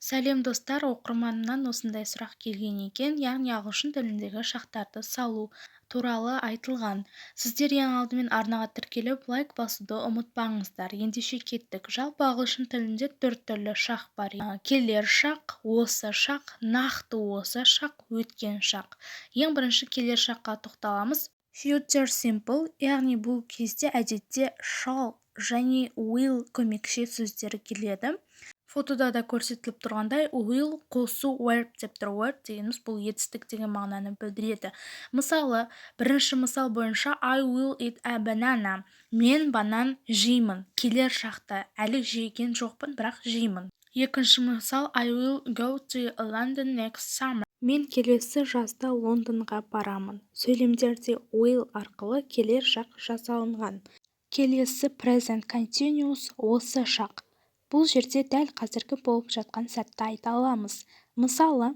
Сәлем достар, оқырманымнан осындай сұрақ келген екен, яғни ағылшын тіліндегі шақтарды салу туралы айтылған. Сіздер ең алдымен арнаға тіркеліп, лайк басуды ұмытпаңыздар. Ендеше кеттік. Жалпы ағылшын тілінде 4 түрлі шақ бар. Келер шақ, осы шақ, нақты осы шақ, өткен шақ. Ең бірінші келер шаққа тоқталамыз. Future simple, яғни бұл кезде әдетте shall және will көмекші сөздері келеді. Фотода да көрсетіліп тұрғандай, will қосу verb деп тұр. Verb дегеніміз бұл етістік деген мағынаны білдіреді. Мысалы, бірінші мысал бойынша I will eat a banana. Мен банан жеймін. Келер шақта әлі жеген жоқпын, бірақ жеймін. Екінші мысал I will go to London next summer. Мен келесі жазда Лондонға барамын. Сөйлемдерде will арқылы келер шақ жасалынған. Келесі present continuous осы шақ. Бұл жерде дәл қазіргі болып жатқан сәтті айта аламыз. Мысалы,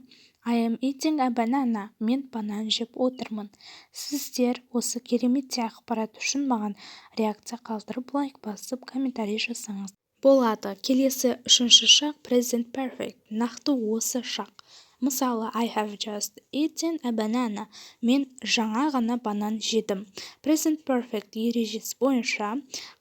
I am eating a banana. Мен банан жеп отырмын. Сіздер осы керемет ақпарат үшін маған реакция қалдырып, лайк басып, комментарий жасаңыз болады. Келесі үшінші шақ present perfect. Нақты осы шақ. Мысалы, I have just eaten a banana. Мен жаңа ғана банан жедім. Present perfect ережесі бойынша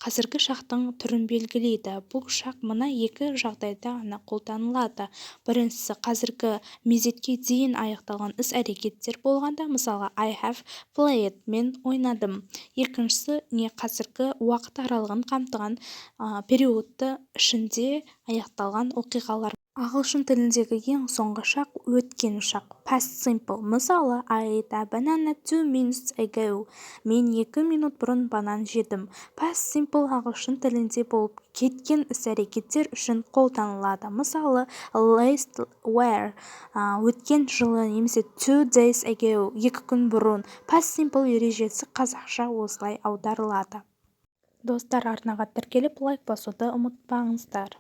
қазіргі шақтың түрін белгілейді. Бұл шақ мына екі жағдайда ғана қолданылады. Біріншісі қазіргі мезетке дейін аяқталған іс-әрекеттер болғанда, мысалы I have played, мен ойнадым. Екіншісі не қазіргі уақыт аралығын қамтыған периодты ішінде аяқталған оқиғалар. Ағылшын тіліндегі ең соңғы шақ өткен шақ, past simple. Мысалы, I ate a banana 2 minutes ago. Мен 2 минут бұрын банан жедім. Past simple ағылшын тілінде болып кеткен іс-әрекеттер үшін қолданылады. Мысалы, last year, өткен жылы немесе 2 days ago, 2 күн бұрын. Past simple ережесі қазақша осылай аударылады. Достар, арнаға тіркеліп, лайк басуды ұмытпаңыздар.